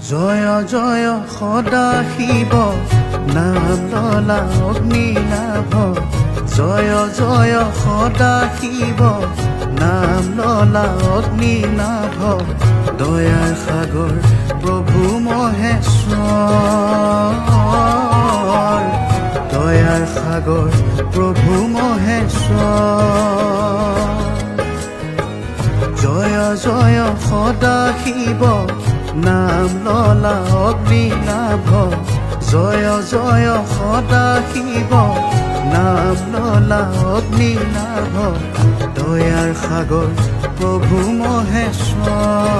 জয় জয় সদা শিৱ নাম ললা অগ্নিনাভ জয় জয় সদা শিৱ নাম ললা অগ্নিনাভ দয়াৰ সাগৰ প্ৰভু মহেশ্বৰ দয়াৰ সাগৰ প্ৰভু মহেশ্বৰ জয় জয় সদা শিৱ নাম ললা অগ্নিনাভ জয় জয় সদা শিৱ নাম ললা অগ্নিনাভ দয়াৰ সাগৰ প্ৰভু মহেশ্বৰ